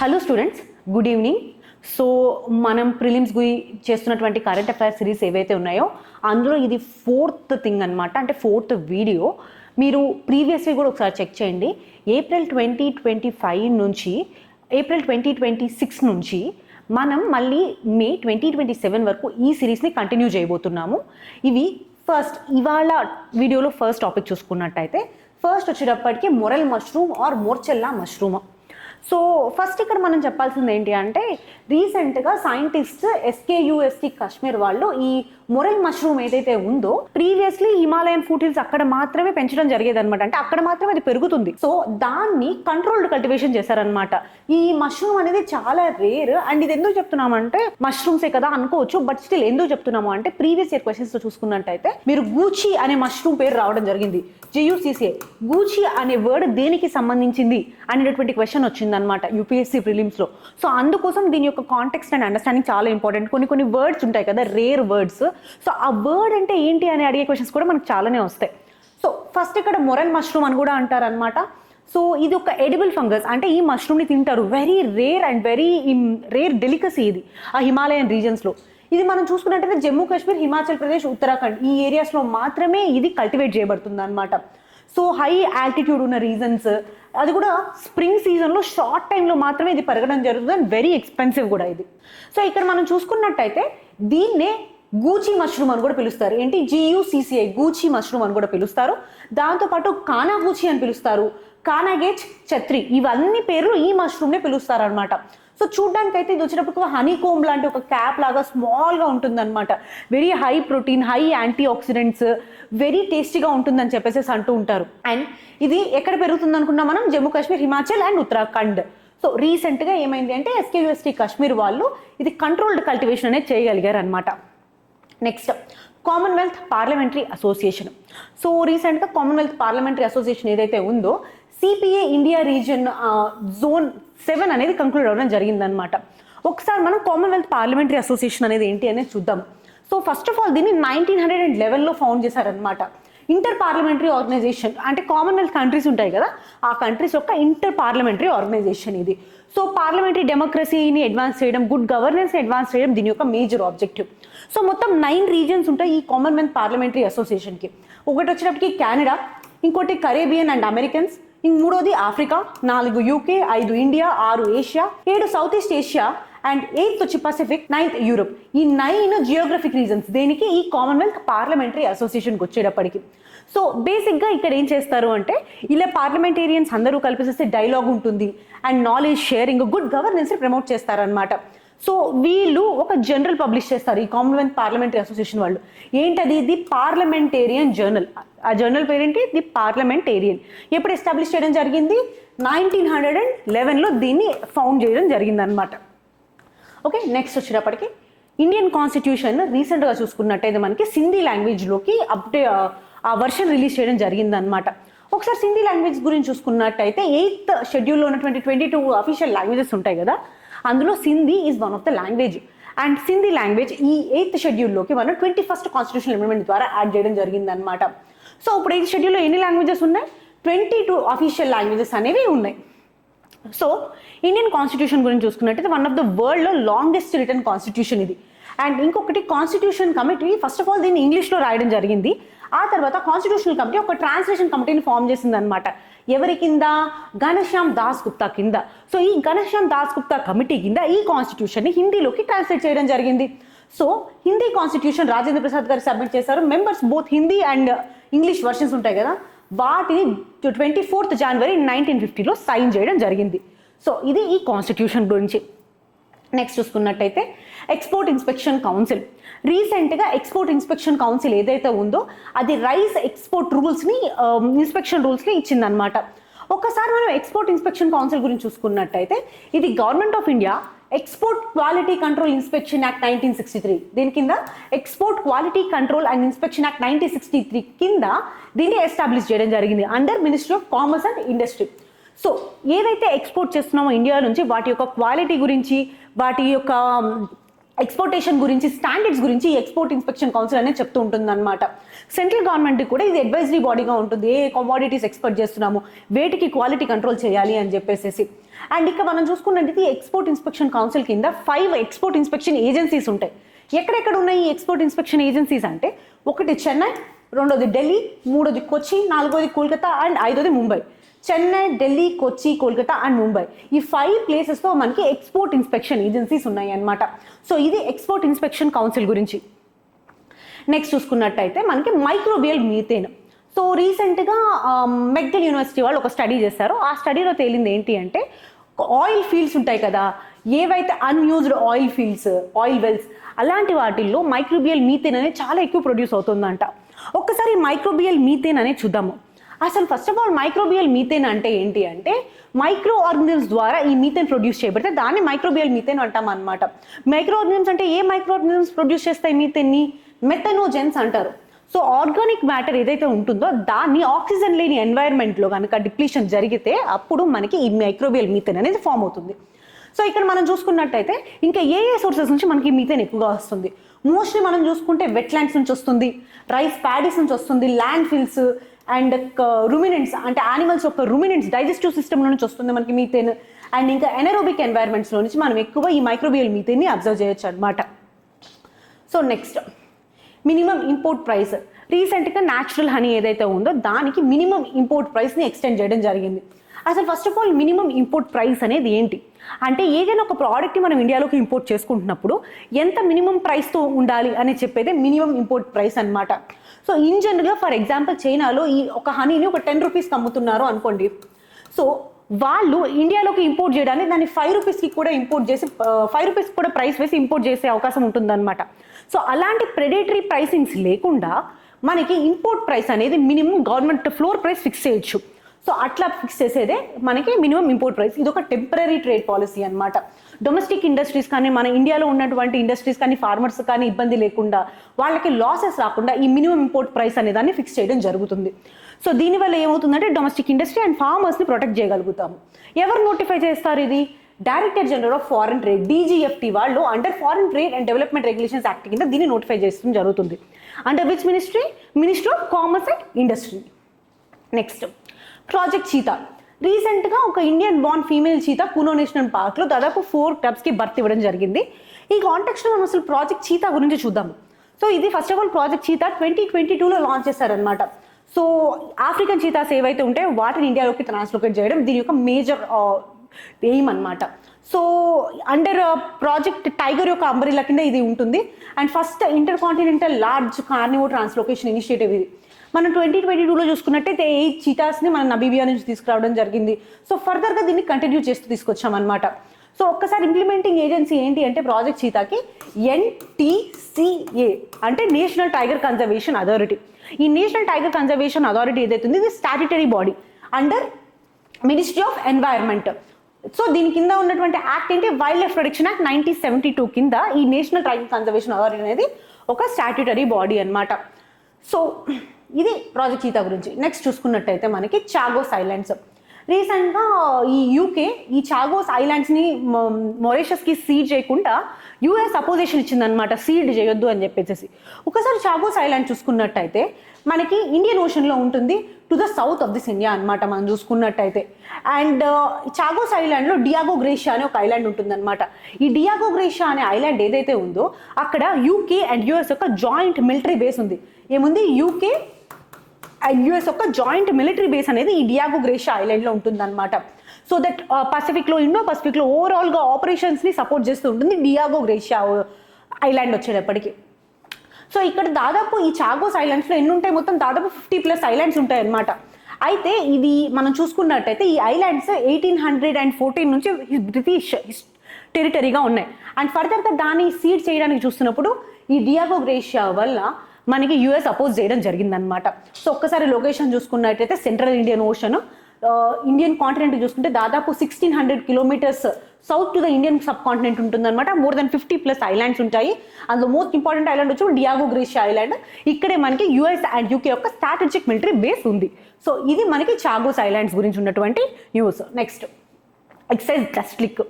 Hello students, good evening. So మనం prelims చేస్తున్నటువంటి current affairs series ఏవైతే ఉన్నాయో అందులో ఇది ఫోర్త్ థింగ్ అనమాట, అంటే ఫోర్త్ వీడియో. మీరు ప్రీవియస్గా కూడా ఒకసారి చెక్ చేయండి. ఏప్రిల్ 2025 నుంచి ఏప్రిల్ 2026 నుంచి మనం మళ్ళీ మే 2027 వరకు ఈ సిరీస్ని కంటిన్యూ చేయబోతున్నాము. ఇవి ఇవాళ వీడియోలో ఫస్ట్ టాపిక్ చూసుకున్నట్టయితే ఫస్ట్ వచ్చేటప్పటికి morel mushroom or Morchella mushroom. So first ఇక్కడ మనం చెప్పాల్సింది ఏంటి అంటే, రీసెంట్గా సైంటిస్ట్ ఎస్కేయుఎస్టీ కాశ్మీర్ వాళ్ళు ఈ మొరల్ మష్రూమ్ ఏదైతే ఉందో ప్రీవియస్లీ హిమాలయన్ ఫుట్ హిల్స్ అక్కడ మాత్రమే పెంచడం జరిగేది అనమాట, అంటే అక్కడ మాత్రమే అది పెరుగుతుంది. సో దాన్ని కంట్రోల్డ్ కల్టివేషన్ చేశారనమాట. ఈ మష్రూమ్ అనేది చాలా రేర్. అండ్ ఇది ఎందుకు చెప్తున్నామంటే, మష్రూమ్సే కదా అనుకోవచ్చు, బట్ స్టిల్ ఎందుకు చెప్తున్నాము అంటే ప్రీవియస్ ఇయర్ క్వశ్చన్స్ లో చూసుకున్నట్టయితే మీరు గూచి అనే మష్రూమ్ పేరు రావడం జరిగింది. JUCCA గూచి అనే వర్డ్ దేనికి సంబంధించింది అనేటటువంటి క్వశ్చన్ వచ్చిందనమాట UPSC ప్రిలిమ్స్ లో. సో అందుకోసం దీని యొక్క కాంటెక్స్ట్ అండ్ అండర్స్టాండింగ్ చాలా ఇంపార్టెంట్. కొన్ని వర్డ్స్ ఉంటాయి కదా, రేర్ వర్డ్స్. సో ఆ వర్డ్ అంటే ఏంటి అని అడిగే క్వశ్చన్స్ కూడా మనకు చాలానే వస్తాయి. సో ఫస్ట్ ఇక్కడ మొరల్ మష్రూమ్ అని కూడా అంటారనమాట. సో ఇది ఒక ఎడిబుల్ ఫంగస్, అంటే ఈ మష్రూమ్ని తింటారు. Very rare and very rare delicacy ఇది ఆ హిమాలయన్ రీజన్స్లో. ఇది మనం చూసుకున్నట్టయితే జమ్మూ కాశ్మీర్, హిమాచల్ ప్రదేశ్, ఉత్తరాఖండ్ ఈ ఏరియాస్లో మాత్రమే ఇది కల్టివేట్ చేయబడుతుంది అనమాట. సో హై ఆల్టిట్యూడ్ ఉన్న రీజన్స్, అది కూడా స్ప్రింగ్ సీజన్లో షార్ట్ టైంలో మాత్రమే ఇది పెరగడం జరుగుతుంది అండ్ వెరీ ఎక్స్పెన్సివ్ కూడా ఇది. సో ఇక్కడ మనం చూసుకున్నట్టయితే దీన్నే గూచి మష్రూమ్ అని కూడా పిలుస్తారు. ఏంటి, GUCCI గూచి మష్రూమ్ అని కూడా పిలుస్తారు. దాంతోపాటు కానాగూచి అని పిలుస్తారు, కానాగేచ్, ఛత్రి, ఇవన్నీ పేర్లు ఈ మష్రూమ్నే పిలుస్తారు అనమాట. సో చూడ్డానికి అయితే ఇది వచ్చేటప్పుడు హనీ కోమ్ లాంటి ఒక క్యాప్ లాగా స్మాల్గా ఉంటుంది అనమాట. Very high protein, high antioxidants, very టేస్టీగా ఉంటుందని చెప్పేసి అంటూ ఉంటారు. అండ్ ఇది ఎక్కడ పెరుగుతుంది అనుకున్నాం మనం, జమ్మూ కాశ్మీర్, హిమాచల్ అండ్ ఉత్తరాఖండ్. సో రీసెంట్గా ఏమైంది అంటే SKUST కాశ్మీర్ వాళ్ళు ఇది కంట్రోల్డ్ కల్టివేషన్ అనేది చేయగలిగారు అనమాట. Next, Commonwealth parliamentary association. So రీసెంట్గా కామన్వెల్త్ పార్లమెంటరీ అసోసియేషన్ ఏదైతే ఉందో CPA ఇండియా రీజన్ జోన్ 7 అనేది కంక్లూడ్ అవ్వడం జరిగిందనమాట. ఒకసారి మనం కామన్వెల్త్ పార్లమెంటరీ అసోసియేషన్ అనేది ఏంటి అనేది చూద్దాం. సో ఫస్ట్ ఆఫ్ ఆల్ దీన్ని 1911లో ఫౌండ్ చేశారనమాట. ఇంటర్ పార్లమెంటరీ ఆర్గనైజేషన్, అంటే కామన్వెల్త్ కంట్రీస్ ఉంటాయి కదా, ఆ కంట్రీస్ యొక్క ఇంటర్ పార్లమెంటరీ ఆర్గనైజేషన్ ఇది. సో పార్లమెంటరీ డెమోక్రసీని అడ్వాన్స్ చేయడం, గుడ్ గవర్నెన్స్ని అడ్వాన్స్ చేయడం దీని యొక్క మేజర్ ఆబ్జెక్టివ్. సో మొత్తం 9 రీజన్స్ ఉంటాయి ఈ కామన్వెల్త్ పార్లమెంటరీ అసోసియేషన్కి. ఒకటి వచ్చేటప్పటికి కెనడా, ఇంకోటి కరేబియన్ అండ్ అమెరికన్స్, మూడోది Africa, 4 UK, 5 India, 6 Asia, 7 south east Asia and 8th వచ్చి పసిఫిక్, 9th యూరోప్. ఈ 9 జియోగ్రఫిక్ రీజన్స్ దేనికి, ఈ కామన్వెల్త్ పార్లమెంటరీ అసోసియేషన్కి వచ్చేటప్పటికి. సో బేసిక్గా ఇక్కడ ఏం చేస్తారు అంటే, ఇలా పార్లమెంటేరియన్స్ అందరూ కలిపేసేస్తే డైలాగ్ ఉంటుంది and knowledge sharing, good governance promote చేస్తారనమాట. సో వీళ్ళు ఒక జర్నల్ పబ్లిష్ చేస్తారు ఈ కామన్వెల్త్ పార్లమెంటరీ అసోసియేషన్ వాళ్ళు. ఏంటది, ది పార్లమెంటేరియన్ జర్నల్. ఆ జర్నల్ పేరేంటి, ది పార్లమెంటేరియన్. ఎప్పుడు ఎస్టాబ్లిష్ చేయడం జరిగింది, 1911లో దీన్ని ఫౌండ్ చేయడం జరిగింది అనమాట. ఓకే, నెక్స్ట్ వచ్చేటప్పటికి ఇండియన్ కాన్స్టిట్యూషన్ రీసెంట్గా చూసుకున్నట్టయితే మనకి సింధీ లాంగ్వేజ్లోకి ఆ వర్షన్ రిలీజ్ చేయడం జరిగింది అనమాట. ఒకసారి సింధీ లాంగ్వేజ్ గురించి చూసుకున్నట్టయితే 8th షెడ్యూల్లో ఉన్నటువంటి 22 అఫీషియల్ లాంగ్వేజెస్ ఉంటాయి కదా, అందులో Sindhi is one of the language. And Sindhi language ఈ 8th షెడ్యూల్లోకి మనం 21st కాన్స్టిట్యూషన్ అమెండ్మెంట్ ద్వారా యాడ్ చేయడం జరిగింది అనమాట. సో ఇప్పుడు 8th షెడ్యూల్లో ఎన్ని లాంగ్వేజెస్ ఉన్నాయి, 22 అఫీషియల్ లాంగ్వేజెస్ అనేవి ఉన్నాయి. సో ఇండియన్ కాన్స్టిట్యూషన్ గురించి చూసుకున్నట్టయితే వన్ ఆఫ్ ద వరల్డ్లో లాంగెస్ట్ రిటర్న్ కాన్స్టిట్యూషన్ ఇది. అండ్ ఇంకొకటి, constitution committee first of all దీన్ని ఇంగ్లీష్లో రాయడం జరిగింది. ఆ తర్వాత కాన్స్టిట్యూషనల్ కమిటీ ఒక ట్రాన్స్లేషన్ కమిటీని ఫామ్ చేసింది అనమాట. ఎవరి కింద, ఘనశ్యామ్ దాస్ గుప్తా కింద. సో ఈ ఘనశ్యామ్ దాస్ గుప్తా కమిటీ కింద ఈ కాన్స్టిట్యూషన్ని హిందీలోకి ట్రాన్స్లేట్ చేయడం జరిగింది. సో హిందీ కాన్స్టిట్యూషన్ రాజేంద్ర ప్రసాద్ గారు సబ్మిట్ చేశారు. Members both Hindi and English versions ఉంటాయి కదా, వాటిని 24th January 1950లో సైన్ చేయడం జరిగింది. సో ఇది ఈ కాన్స్టిట్యూషన్ గురించి. నెక్స్ట్ చూసుకున్నట్టయితే ఎక్స్పోర్ట్ ఇన్స్పెక్షన్ కౌన్సిల్. రీసెంట్గా ఎక్స్పోర్ట్ ఇన్స్పెక్షన్ కౌన్సిల్ ఏదైతే ఉందో అది రైస్ ఎక్స్పోర్ట్ రూల్స్ని, ఇన్స్పెక్షన్ రూల్స్ని ఇచ్చిందనమాట. ఒకసారి మనం ఎక్స్పోర్ట్ ఇన్స్పెక్షన్ కౌన్సిల్ గురించి చూసుకున్నట్టయితే ఇది government of India export quality control inspection act 1963, దీని కింద export quality control and inspection act 1963 కింద దీన్ని ఎస్టాబ్లిష్ చేయడం జరిగింది under ministry of commerce and industry. So ఏదైతే ఎక్స్పోర్ట్ చేస్తున్నామో ఇండియా నుంచి వాటి యొక్క క్వాలిటీ గురించి, వాటి యొక్క ఎక్స్పోర్టేషన్ గురించి, స్టాండర్డ్స్ గురించి ఎక్స్పోర్ట్ ఇన్స్పెక్షన్ కౌన్సిల్ అనేది చెప్తూ ఉంటుంది అనమాట. సెంట్రల్ గవర్నమెంట్ కూడా ఇది అడ్వైజరీ బాడీగా ఉంటుంది. ఏ కమోడిటీస్ ఎక్స్పోర్ట్ చేస్తున్నాము, వేటికి క్వాలిటీ కంట్రోల్ చేయాలి అని చెప్పేసి. అండ్ ఇక్కడ మనం చూసుకున్నట్టు ఎక్స్పోర్ట్ ఇన్స్పెక్షన్ కౌన్సిల్ కింద 5 ఎక్స్పోర్ట్ ఇన్స్పెక్షన్ ఏజెన్సీస్ ఉంటాయి. ఎక్కడెక్కడ ఉన్నాయి ఈ ఎక్స్పోర్ట్ ఇన్స్పెక్షన్ ఏజెన్సీస్ అంటే, ఒకటి చెన్నై, రెండోది ఢిల్లీ, మూడోది కొచ్చి, నాలుగోది కోల్కతా అండ్ ఐదోది ముంబై. చెన్నై, ఢిల్లీ, కొచ్చి, కోల్కతా అండ్ ముంబై, ఈ 5 ప్లేసెస్తో మనకి ఎక్స్పోర్ట్ ఇన్స్పెక్షన్ ఏజెన్సీస్ ఉన్నాయి అన్నమాట. సో ఇది ఎక్స్పోర్ట్ ఇన్స్పెక్షన్ కౌన్సిల్ గురించి. నెక్స్ట్ చూసుకున్నట్టయితే మనకి మైక్రోబియల్ మీథేన్. సో రీసెంట్గా మెక్గిల్ యూనివర్సిటీ వాళ్ళు ఒక స్టడీ చేశారు. ఆ స్టడీలో తేలింది ఏంటి అంటే, ఆయిల్ ఫీల్డ్స్ ఉంటాయి కదా, ఏవైతే unused oil fields, oil wells, అలాంటి వాటిల్లో మైక్రోబియల్ మీథేన్ అనేది చాలా ఎక్కువ ప్రొడ్యూస్ అవుతుందంట. ఒక్కసారి మైక్రోబియల్ మీథేన్ అనేది చూద్దాము. అసలు first of all microbial methane అంటే ఏంటి అంటే, మైక్రో ఆర్గనిజమ్స్ ద్వారా ఈ మీథేన్ ప్రొడ్యూస్ చేయబడితే దాన్ని మైక్రోబియల్ మీథేన్ అంటాం అనమాట. మైక్రో ఆర్గనిజమ్స్ అంటే ఏ మైక్రో ఆర్గనిజమ్స్ ప్రొడ్యూస్ చేస్తాయి మీథేన్ని? మెథనోజెన్స్ అంటారు. సో ఆర్గానిక్ మ్యాటర్ ఏదైతే ఉంటుందో దాన్ని ఆక్సిజన్ లేని ఎన్వైరన్మెంట్లో కనుక డిప్లీషన్ జరిగితే అప్పుడు మనకి ఈ మైక్రోబియల్ మీథేన్ అనేది ఫామ్ అవుతుంది. సో ఇక్కడ మనం చూసుకున్నట్టయితే ఇంకా ఏ సోర్సెస్ నుంచి మనకి మీథేన్ ఎక్కువగా వస్తుంది? మోస్ట్లీ మనం చూసుకుంటే వెట్లాండ్స్ నుంచి వస్తుంది, రైస్ ప్యాడీస్ నుంచి వస్తుంది, ల్యాండ్ ఫిల్స్ అండ్ రుమినెంట్స్ అంటే యానిమల్స్ యొక్క రుమినెంట్స్ డైజెస్టివ్ సిస్టమ్ నుంచి వస్తుంది మనకి మీథేన్. అండ్ ఇంకా ఎనరోబిక్ ఎన్వైరన్మెంట్స్లో నుంచి మనం ఎక్కువ ఈ మైక్రోబియల్ మీథేన్ని అబ్జర్వ్ చేయొచ్చు అనమాట. So next minimum import price. రీసెంట్గా న్యాచురల్ హనీ ఏదైతే ఉందో దానికి మినిమం ఇంపోర్ట్ ప్రైస్ని ఎక్స్టెండ్ చేయడం జరిగింది. అసలు first of all minimum import price అనేది ఏంటి అంటే, ఏదైనా ఒక ప్రోడక్ట్ని మనం ఇండియాలోకి ఇంపోర్ట్ చేసుకుంటున్నప్పుడు ఎంత మినిమం ప్రైస్తో ఉండాలి అని చెప్పేదే మినిమం ఇంపోర్ట్ ప్రైస్ అనమాట. సో ఇన్ జనరల్గా ఫర్ ఎగ్జాంపుల్ చైనాలో ఈ ఒక హనీని ఒక 10 రూపీస్కి అమ్ముతున్నారు అనుకోండి. సో వాళ్ళు ఇండియాలోకి ఇంపోర్ట్ చేయడానికి దాన్ని 5 రూపీస్కి కూడా ఇంపోర్ట్ చేసి 5 రూపీస్కి కూడా ప్రైస్ వేసి ఇంపోర్ట్ చేసే అవకాశం ఉంటుందన్నమాట. సో అలాంటి ప్రెడేటరీ ప్రైసింగ్స్ లేకుండా మనకి ఇంపోర్ట్ ప్రైస్ అనేది minimum government floor price fix చేయొచ్చు. సో అట్లా ఫిక్స్ చేసేదే మనకి మినిమం ఇంపోర్ట్ ప్రైస్. ఇది ఒక టెంపరీ ట్రేడ్ పాలసీ అనమాట. డొమెస్టిక్ ఇండస్ట్రీస్ కానీ, మన ఇండియాలో ఉన్నటువంటి ఇండస్ట్రీస్ కానీ, ఫార్మర్స్ కానీ ఇబ్బంది లేకుండా, వాళ్ళకి లాసెస్ రాకుండా ఈ మినిమం ఇంపోర్ట్ ప్రైస్ అనే దాన్ని ఫిక్స్ చేయడం జరుగుతుంది. సో దీనివల్ల ఏమవుతుందంటే డొమెస్టిక్ ఇండస్ట్రీ అండ్ ఫార్మర్స్ని ప్రొటెక్ట్ చేయగలుగుతాము. ఎవరు నోటిఫై చేస్తారు ఇది? Director general of foreign trade DGFT వాళ్ళు under foreign trade and development regulations act కింద దీన్ని నోటిఫై చేయడం జరుగుతుంది. Under which ministry? Ministry of commerce and industry. Next project cheetah. రీసెంట్గా ఒక Indian born female cheetah Kuno national పార్క్లో దాదాపు 4 టబ్స్కి బర్త్ ఇవ్వడం జరిగింది. ఈ కాంటెక్స్ట్లో మనం అసలు ప్రాజెక్ట్ చీతా గురించి చూద్దాము. సో ఇది first of all Project Cheetah 2022లో లాంచ్ చేశారనమాట. సో ఆఫ్రికన్ చీతాస్ ఏవైతే ఉంటాయో వాటిని ఇండియాలోకి ట్రాన్స్లోకేట్ చేయడం దీని యొక్క మేజర్ ఎయిమ్ అనమాట. సో అండర్ ప్రాజెక్ట్ టైగర్ యొక్క అంబ్రెల్లా కింద ఇది ఉంటుంది. And first intercontinental large carnivore translocation initiative ఇది. మనం 2022లో చూసుకున్నట్టయితే 8 చీటాస్ని మనం నమీబియా నుంచి తీసుకురావడం జరిగింది. సో ఫర్దర్గా దీన్ని కంటిన్యూ చేస్తూ తీసుకొచ్చామన్నమాట. సో ఒక్కసారి ఇంప్లిమెంటింగ్ ఏజెన్సీ ఏంటి అంటే ప్రాజెక్ట్ చీతాకి NTCA అంటే నేషనల్ టైగర్ కన్జర్వేషన్ అథారిటీ. ఈ నేషనల్ టైగర్ కన్జర్వేషన్ అథారిటీ ఏదైతే ఉంది ఇది statutory body under ministry of environment. So దీని కింద ఉన్నటువంటి యాక్ట్ ఏంటి? వైల్డ్ లైఫ్ ప్రొటెక్షన్ యాక్ట్ 1972 కింద ఈ నేషనల్ టైగర్ కన్జర్వేషన్ అథారిటీ అనేది ఒక స్టాట్యుటరీ బాడీ అనమాట. సో ఇది ప్రాజెక్ట్ చీతా గురించి. నెక్స్ట్ చూసుకున్నట్టయితే మనకి చాగోస్ ఐలాండ్స్. రీసెంట్గా ఈ UK ఈ చాగోస్ ఐలాండ్స్ని మొరేషియస్కి సీడ్ చేయకుండా US అపోజిషన్ ఇచ్చిందనమాట, సీడ్ చేయొద్దు అని చెప్పేసి. ఒకసారి చాగోస్ ఐలాండ్ చూసుకున్నట్టయితే మనకి ఇండియన్ ఓషన్లో ఉంటుంది, to the south of this India అనమాట మనం చూసుకున్నట్టయితే. అండ్ చాగోస్ ఐలాండ్లో డియాగో గ్రేషియా అనే ఒక ఐలాండ్ ఉంటుందన్నమాట. ఈ డియాగో గ్రేషియా అనే ఐలాండ్ ఏదైతే ఉందో అక్కడ UK అండ్ US యొక్క జాయింట్ మిలిటరీ బేస్ ఉంది. ఏముంది? UK అండ్ US యొక్క జాయింట్ మిలిటరీ బేస్ అనేది ఈ డియాగో గ్రేషియా ఐలాండ్లో ఉంటుందన్నమాట. సో దట్ పసిఫిక్లో, ఇండో పసిఫిక్లో ఓవరాల్గా ఆపరేషన్స్ని సపోర్ట్ చేస్తూ ఉంటుంది డియాగో గ్రేషియా ఐలాండ్ వచ్చేటప్పటికి. సో ఇక్కడ దాదాపు ఈ చాగోస్ ఐలాండ్స్లో ఎన్ని ఉంటాయి? మొత్తం దాదాపు 50+ ఐలాండ్స్ ఉంటాయి అన్నమాట. అయితే ఇది మనం చూసుకున్నట్టయితే ఈ ఐలాండ్స్ 1814 నుంచి బ్రిటిష్ టెరిటరీగా ఉన్నాయి. అండ్ ఫర్దర్గా దాన్ని సీడ్ చేయడానికి చూస్తున్నప్పుడు ఈ డియాగో గ్రేషియా వల్ల మనకి US అపోజ్ చేయడం జరిగిందనమాట. సో ఒక్కసారి లొకేషన్ చూసుకున్నట్టయితే central Indian ocean, Indian continent చూసుకుంటే దాదాపు 1600 kilometres south to the Indian subcontinent ఉంటుందన్నమాట. మోర్ దెన్ 50+ ఐలాండ్స్ ఉంటాయి. అందులో మోస్ట్ ఇంపార్టెంట్ ఐలాండ్ వచ్చి డియాగో గ్రేషియా ఐలాండ్. ఇక్కడే మనకి US అండ్ UK యొక్క స్ట్రాటజిక్ మిలిటరీ బేస్ ఉంది. సో ఇది మనకి చాగోస్ ఐలాండ్స్ గురించి ఉన్నటువంటి news. Next exercise Dustlik.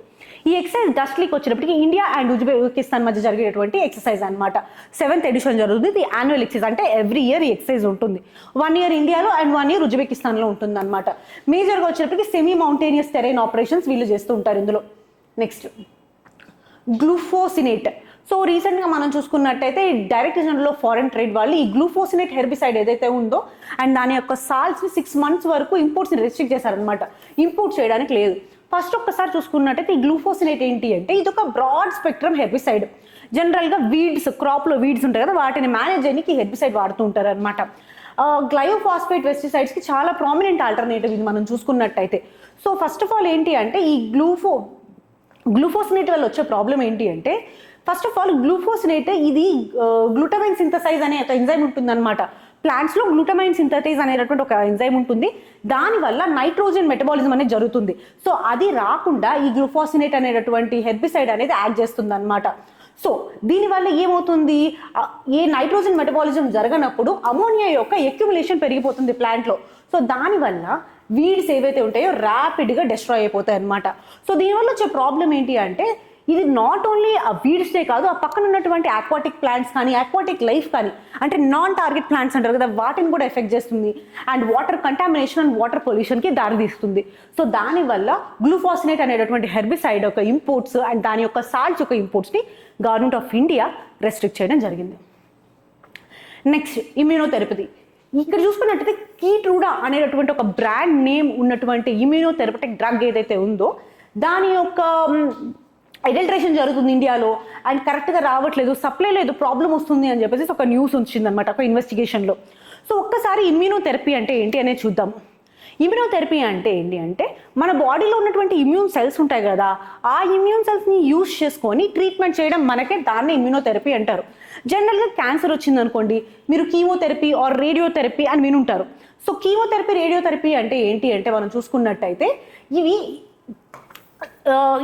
ఈ ఎక్సర్సైజ్ డస్ట్ లీక్ వచ్చినప్పటికీ ఇండియా అండ్ ఉజ్బెకిస్తాన్ మధ్య జరిగేటువంటి ఎక్సర్సైజ్ అనమాట. 7th ఎడిషన్ జరుగుతుంది. ఇది యాన్యువల్ ఎక్సర్సైజ్, అంటే ఎవ్రీ ఇయర్ ఈ ఎక్సర్సైజ్ ఉంటుంది. 1 year ఇండియాలో అండ్ 1 year ఉజ్బెకిస్తాన్లో ఉంటుంది అనమాట. మేజర్గా వచ్చినప్పటికీ సెమీ మౌంటేనియస్ టెరైన్ ఆపరేషన్స్ వీళ్ళు చేస్తూ ఉంటారు ఇందులో. Next glufosinate. సో రీసెంట్గా మనం చూసుకున్నట్టయితే డైరెక్ట్ జనరల్లో ఫారెన్ ట్రేడ్ వాళ్ళు ఈ గ్లూఫోసినేట్ హెర్బిసైడ్ ఏదైతే ఉందో అండ్ దాని యొక్క సాల్ట్స్ని 6 months వరకు ఇంపోర్ట్స్ని రెస్ట్రిక్ట్ చేశారనమాట. ఇంపోర్ట్ చేయడానికి లేదు. ఫస్ట్ ఒక్కసారి చూసుకున్నట్టయితే ఈ గ్లూఫోసినేట్ ఏంటి అంటే ఇది ఒక బ్రాడ్ స్పెక్ట్రమ్ హెర్బిసైడ్. జనరల్గా వీడ్స్, క్రాప్లో వీడ్స్ ఉంటాయి కదా, వాటిని మేనేజ్ చేయడానికి హెర్బిసైడ్ వాడుతూ ఉంటారు అనమాట. గ్లయోఫాస్ఫేట్ పెస్టిసైడ్స్కి చాలా ప్రామినెంట్ ఆల్టర్నేటివ్ ఇది మనం చూసుకున్నట్టయితే. సో ఫస్ట్ ఆఫ్ ఆల్ ఏంటి అంటే ఈ గ్లూఫోసినేట్ వల్ల వచ్చే ప్రాబ్లం ఏంటి అంటే ఫస్ట్ ఆఫ్ ఆల్ గ్లూఫోసినేట్ ఇది గ్లూటమైన్ సింథసైజ్ అనే ఒక ఎంజైమ్ ఉంటుందన్నమాట. ప్లాంట్స్లో గ్లూటమైన్ సింథసైజ్ అనేటటువంటి ఒక ఎంజైమ్ ఉంటుంది. దానివల్ల నైట్రోజన్ మెటబాలిజం అనేది జరుగుతుంది. సో అది రాకుండా ఈ గ్లూఫోసినేట్ అనేటటువంటి హెర్బిసైడ్ అనేది యాడ్ చేస్తుంది అనమాట. సో దీనివల్ల ఏమవుతుంది, ఏ నైట్రోజన్ మెటబాలిజం జరగనప్పుడు అమోనియా యొక్క ఎక్యుములేషన్ పెరిగిపోతుంది ప్లాంట్లో. సో దానివల్ల వీడ్స్ ఏవైతే ఉంటాయో ర్యాపిడ్గా డిస్ట్రాయ్ అయిపోతాయి అనమాట. సో దీనివల్ల వచ్చే ప్రాబ్లం ఏంటి అంటే ఇది నాట్ ఓన్లీ ఆ వీడ్స్నే కాదు, ఆ పక్కన ఉన్నటువంటి ఆక్వాటిక్ ప్లాంట్స్ కానీ ఆక్వాటిక్ లైఫ్ కానీ అంటే నాన్ టార్గెట్ ప్లాంట్స్ అంటారు కదా, వాటిని కూడా ఎఫెక్ట్ చేస్తుంది. And water contamination and water పొల్యూషన్కి దారితీస్తుంది. సో దానివల్ల గ్లూఫోసినేట్ అనేటటువంటి హెర్బిసైడ్ యొక్క ఇంపోర్ట్స్ అండ్ దాని యొక్క సాల్ట్స్ యొక్క ఇంపోర్ట్స్ని గవర్నమెంట్ ఆఫ్ ఇండియా రెస్ట్రిక్ట్ చేయడం జరిగింది. Next immunotherapy. ఇక్కడ చూసుకున్నట్టయితే కీట్రూడా అనేటటువంటి ఒక బ్రాండ్ నేమ్ ఉన్నటువంటి ఇమ్యూనోథెరపటిక్ డ్రగ్ ఏదైతే ఉందో దాని యొక్క అడల్ట్రేషన్ జరుగుతుంది ఇండియాలో అండ్ కరెక్ట్గా రావట్లేదు, సప్లై లేదు, ప్రాబ్లం వస్తుంది అని చెప్పేసి ఒక న్యూస్ వచ్చిందనమాట ఒక ఇన్వెస్టిగేషన్లో. సో ఒక్కసారి ఇమ్యూనోథెరపీ అంటే ఏంటి అనేది చూద్దాము. ఇమ్యూనోథెరపీ అంటే ఏంటి అంటే మన బాడీలో ఉన్నటువంటి ఇమ్యూన్ సెల్స్ ఉంటాయి కదా, ఆ ఇమ్యూన్ సెల్స్ని యూజ్ చేసుకొని ట్రీట్మెంట్ చేయడం మనకే దాన్ని ఇమ్యూనోథెరపీ అంటారు. జనరల్గా క్యాన్సర్ వచ్చిందనుకోండి, మీరు కీమోథెరపీ ఆర్ రేడియోథెరపీ అని వినుంటారు. సో కీమోథెరపీ, రేడియోథెరపీ అంటే ఏంటి అంటే మనం చూసుకున్నట్టయితే ఇవి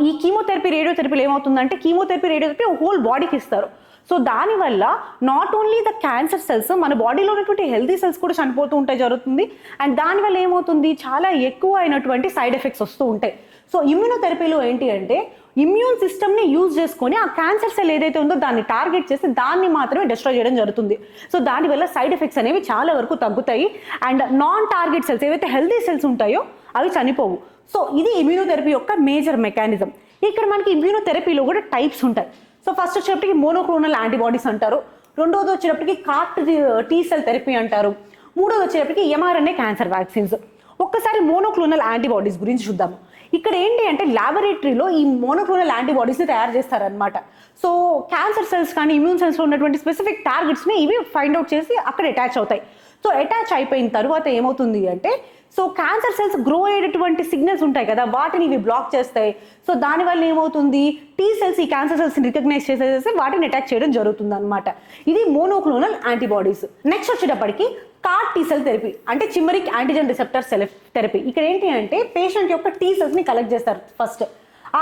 ఈ కీమోథెరపీ, రేడియోథెరపీలు ఏమవుతుందంటే కీమోథెరపీ, రేడియోథెరపీ హోల్ బాడీకి ఇస్తారు. సో దానివల్ల not only the cancer cells, మన బాడీలో ఉన్నటువంటి హెల్తీ సెల్స్ కూడా చనిపోతూ ఉంటాయి జరుగుతుంది. అండ్ దానివల్ల ఏమవుతుంది, చాలా ఎక్కువ అయినటువంటి సైడ్ ఎఫెక్ట్స్ వస్తూ ఉంటాయి. సో ఇమ్యూనోథెరపీలో ఏంటి అంటే ఇమ్యూన్ సిస్టమ్ని యూజ్ చేసుకొని ఆ క్యాన్సర్ సెల్ ఏదైతే ఉందో దాన్ని టార్గెట్ చేసి దాన్ని మాత్రమే డిస్ట్రాయ్ చేయడం జరుగుతుంది. సో దానివల్ల సైడ్ ఎఫెక్ట్స్ అనేవి చాలా వరకు తగ్గుతాయి. అండ్ నాన్ టార్గెట్ సెల్స్ ఏవైతే హెల్తీ సెల్స్ ఉంటాయో అవి చనిపోవు. సో ఇది ఇమ్యూనోథెరపీ యొక్క మేజర్ మెకానిజం. ఇక్కడ మనకి ఇమ్యూనోథెరపీలో కూడా టైప్స్ ఉంటాయి. సో ఫస్ట్ వచ్చేటప్పటికి మోనోక్లోనల్ యాంటీబాడీస్ అంటారు, రెండోది వచ్చేటప్పటికి కాట్ టీ సెల్ థెరపీ అంటారు, మూడోది వచ్చేటప్పటికి ఎంఆర్ఎన్ఏ క్యాన్సర్ వ్యాక్సిన్స్. ఒక్కసారి మోనోక్లోనల్ యాంటీబాడీస్ గురించి చూద్దాము. ఇక్కడ ఏంటి అంటే ల్యాబొరేటరీలో ఈ మోనోక్లోనల్ యాంటీబాడీస్ని తయారు చేస్తారనమాట. సో క్యాన్సర్ సెల్స్ కానీ ఇమ్యూన్ సెల్స్లో ఉన్నటువంటి స్పెసిఫిక్ టార్గెట్స్ని ఇవి ఫైండ్ అవుట్ చేసి అక్కడ అటాచ్ అవుతాయి. సో అటాచ్ అయిపోయిన తర్వాత ఏమవుతుంది అంటే సో క్యాన్సర్ సెల్స్ గ్రో అయ్యేటటువంటి సిగ్నల్స్ ఉంటాయి కదా, వాటిని ఇవి బ్లాక్ చేస్తాయి. సో దానివల్ల ఏమవుతుంది, టీ సెల్స్ ఈ క్యాన్సర్ సెల్స్ని రికగ్నైజ్ చేసేసి వాటిని అటాక్ చేయడం జరుగుతుంది అనమాట. ఇది మోనోక్లోనల్ యాంటీబాడీస్. నెక్స్ట్ వచ్చేటప్పటికి కార్ టీ సెల్ థెరపీ అంటే చిమరిక్ యాంటీజెన్ రిసెప్టర్ సెల్ థెరపీ. ఇక్కడ ఏంటి అంటే పేషెంట్ యొక్క టీ సెల్స్ని కలెక్ట్ చేస్తారు ఫస్ట్,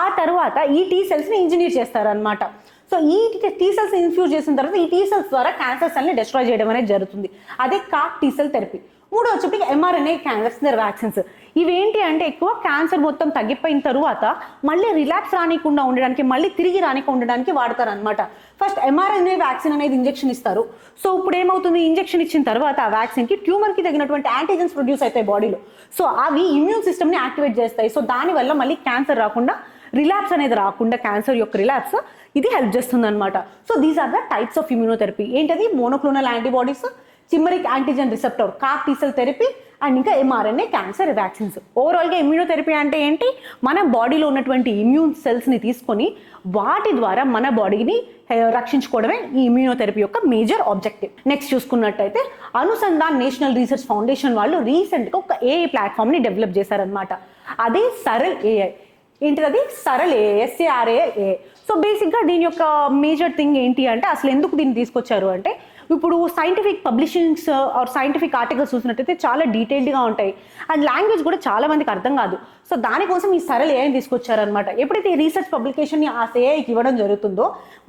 ఆ తర్వాత ఈ టీ సెల్స్ని ఇంజనీర్ చేస్తారు అనమాట. సో ఈ టీ సెల్స్ ఇన్ఫ్యూజ్ చేసిన తర్వాత ఈ టీ సెల్స్ ద్వారా క్యాన్సర్ సెల్ని డిస్ట్రాయ్ చేయడం అనేది జరుగుతుంది. అదే కార్ టీ సెల్ థెరపీ. మూడో వచ్చేప్పటికి ఎంఆర్ఎన్ఏ క్యాన్సర్ వ్యాక్సిన్స్. ఇవేంటి అంటే ఎక్కువ క్యాన్సర్ మొత్తం తగ్గిపోయిన తరువాత మళ్ళీ రిలాక్స్ రానికుండా ఉండడానికి, మళ్ళీ తిరిగి రానికుండా ఉండడానికి వాడతారు అనమాట. ఫస్ట్ ఎంఆర్ఎన్ఏ వ్యాక్సిన్ అనేది ఇంజెక్షన్ ఇస్తారు. సో ఇప్పుడు ఏమవుతుంది, ఇంజెక్షన్ ఇచ్చిన తర్వాత ఆ వ్యాక్సిన్కి ట్యూమర్కి తగినటువంటి యాంటీజెన్స్ ప్రొడ్యూస్ అవుతాయి బాడీలో. సో అవి ఇమ్యూన్ సిస్టమ్ని యాక్టివేట్ చేస్తాయి. సో దానివల్ల మళ్ళీ క్యాన్సర్ రాకుండా, రిలాప్స్ అనేది రాకుండా, క్యాన్సర్ యొక్క రిలాప్స్ ఇది హెల్ప్ చేస్తుంది అనమాట. So these are the types of immunotherapy. ఏంటది, monoclonal antibodies, chimeric antigen receptor, CAR T cell therapy and ఇంకా ఎంఆర్ఎన్ఏ క్యాన్సర్ వ్యాక్సిన్స్. ఓవరాల్గా ఇమ్యూనోథెరపీ అంటే ఏంటి, మన బాడీలో ఉన్నటువంటి ఇమ్యూన్ సెల్స్ని తీసుకొని వాటి ద్వారా మన బాడీని రక్షించుకోవడమే ఈ ఇమ్యూనోథెరపీ యొక్క మేజర్ ఆబ్జెక్టివ్. నెక్స్ట్ చూసుకున్నట్టయితే అనుసంధాన్ నేషనల్ రీసెర్చ్ ఫౌండేషన్ వాళ్ళు రీసెంట్గా ఒక ఏఐ ప్లాట్ఫామ్ని డెవలప్ చేశారనమాట. అదే సరల్ ఏఐ. ఏంటిది, సరల్ ఏఐ, SARAA. సో బేసిక్గా దీని యొక్క మేజర్ థింగ్ ఏంటి అంటే అసలు ఎందుకు దీన్ని తీసుకొచ్చారు అంటే ఇప్పుడు సైంటిఫిక్ పబ్లిషింగ్స్ ఆర్ సైంటిఫిక్ ఆర్టికల్స్ చూసినట్టయితే చాలా డీటెయిల్డ్గా ఉంటాయి అండ్ లాంగ్వేజ్ కూడా చాలా మందికి అర్థం కాదు. సో దానికోసం ఈ సరల్ ఏఐని తీసుకొచ్చారనమాట. ఎప్పుడైతే ఈ రీసెర్చ్ పబ్లికేషన్ని ఆ ఏఐకి ఇవ్వడం జరుగుతుందో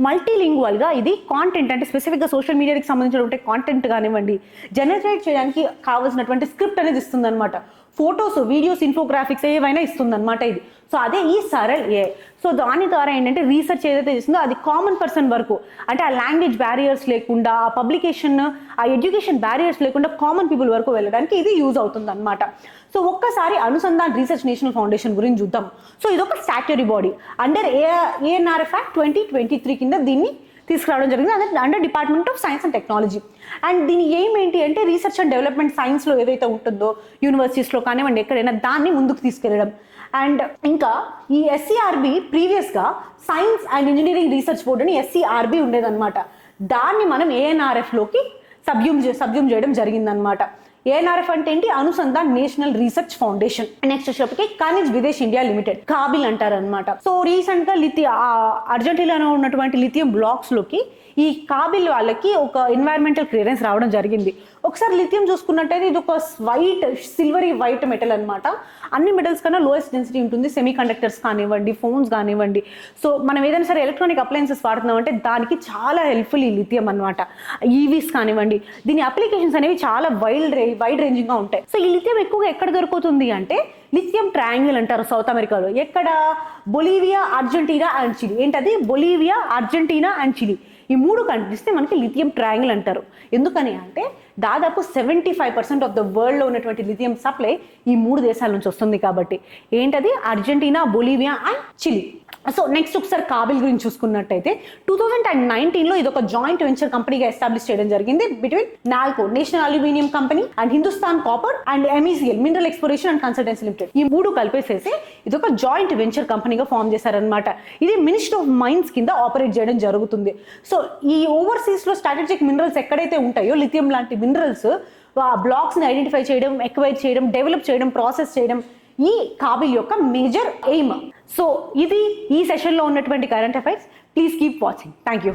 మల్టీలింగ్వల్గా ఇది కాంటెంట్ అంటే స్పెసిఫిక్గా సోషల్ మీడియాకి సంబంధించినటువంటి కాంటెంట్ కానివ్వండి, జనరేట్ చేయడానికి కావాల్సినటువంటి స్క్రిప్ట్ అనేది ఇస్తుంది అనమాట. ఫొటోస్, వీడియోస్, ఇన్ఫోగ్రాఫిక్స్ ఏవైనా ఇస్తుంది అనమాట ఇది. సో అదే ఈ సరళ్ ఏ. సో దాని ద్వారా ఏంటంటే రీసెర్చ్ ఏదైతే చేస్తుందో అది కామన్ పర్సన్ వరకు, అంటే ఆ లాంగ్వేజ్ బ్యారియర్స్ లేకుండా, ఆ పబ్లికేషన్, ఆ ఎడ్యుకేషన్ బ్యారియర్స్ లేకుండా కామన్ పీపుల్ వరకు వెళ్ళడానికి ఇది యూజ్ అవుతుంది అనమాట. సో ఒక్కసారి అనుసంధాన్ రీసెర్చ్ నేషనల్ ఫౌండేషన్ గురించి చూద్దాం. సో ఇది ఒక statutory body under ANRF act 2023 కింద దీన్ని తీసుకురావడం జరిగింది. అదే under department of science and technology. And దీని ఎయిమ్ ఏంటి అంటే రీసెర్చ్ అండ్ డెవలప్మెంట్ సైన్స్లో ఏదైతే ఉంటుందో యూనివర్సిటీస్లో కానివ్వండి ఎక్కడైనా దాన్ని ముందుకు తీసుకెళ్ళడం. అండ్ ఇంకా ఈ ఎస్సీఆర్బి ప్రీవియస్గా science and engineering research board అని ఎస్సీఆర్బి ఉండేదన్నమాట. దాన్ని మనం ఏఎన్ఆర్ఎఫ్లోకి సబ్జ్యూమ్ చేయడం జరిగిందనమాట. ఏఎన్ఆర్ఎఫ్ అంటే ఏంటి? Anusandhan national research foundation. Next వచ్చేటప్పటికి ఖనిజ్ విదేశ్ ఇండియా లిమిటెడ్, కాబిల్ అంటారు అనమాట. సో రీసెంట్ గా అర్జెంటీనాలో ఉన్నటువంటి లిథియం బ్లాక్స్ లోకి ఈ కాబిల్ వాళ్ళకి ఒక ఎన్వైరన్మెంటల్ క్లియరెన్స్ రావడం జరిగింది. ఒకసారి లిథియం చూసుకున్నట్టయితే ఇది ఒక సిల్వరీ వైట్ మెటల్ అనమాట. అన్ని మెటల్స్ కన్నా లోయెస్ట్ డెన్సిటీ ఉంటుంది. సెమీ కండక్టర్స్ కానివ్వండి, ఫోన్స్ కానివ్వండి, సో మనం ఏదైనా సరే ఎలక్ట్రానిక్ అప్లయన్సెస్ వాడుతున్నాం అంటే దానికి చాలా హెల్ప్ఫుల్ ఈ లిథియం అనమాట. ఈవీస్ కానివ్వండి, దీని అప్లికేషన్స్ అనేవి చాలా వైడ్ రేంజింగ్ గా ఉంటాయి. సో ఈ లిథియం ఎక్కువగా ఎక్కడ దొరుకుతుంది అంటే లిథియం ట్రయాంగిల్ అంటారు సౌత్ అమెరికాలో. ఎక్కడ? Bolivia, Argentina and Chile. ఏంటది? Bolivia, Argentina and Chile. ఈ 3 కంట్రీస్ని మనకి లిథియం ట్రయాంగిల్ అంటారు. ఎందుకని అంటే దాదాపు 75% ఆఫ్ ద వరల్డ్లో ఉన్నటువంటి లిథియం సప్లై ఈ 3 దేశాల నుంచి వస్తుంది కాబట్టి. ఏంటది? Argentina, Bolivia and Chile. So next ఒకసారి కాబిల్ గురించి చూసుకున్నట్టయితే 2019లో ఇది ఒక జాయింట్ వెంచర్ కంపెనీగా ఎస్టాబ్లిష్ చేయడం జరిగింది between NALCO, national aluminium company, and Hindustan copper and MECL, mineral exploration and consultancy limited. ఈ 3 కలిపేసేసి ఇది ఒక జాయింట్ వెంచర్ కంపెనీగా ఫామ్ చేశారనమాట. ఇది మినిస్ట్రీ ఆఫ్ మైన్స్ కింద ఆపరేట్ చేయడం జరుగుతుంది. సో ఈ ఓవర్సీస్ లో స్ట్రాటజిక్ మినరల్స్ ఎక్కడైతే ఉంటాయో లిథియం లాంటి మినరల్స్, బ్లాక్స్ ని ఐడెంటిఫై చేయడం, ఎక్వైర్ చేయడం, డెవలప్ చేయడం, ప్రాసెస్ చేయడం ఈ కాబిల్ యొక్క మేజర్ ఎయిమ్. సో ఇది ఈ సెషన్లో ఉన్నటువంటి current affairs. Please keep watching. Thank you.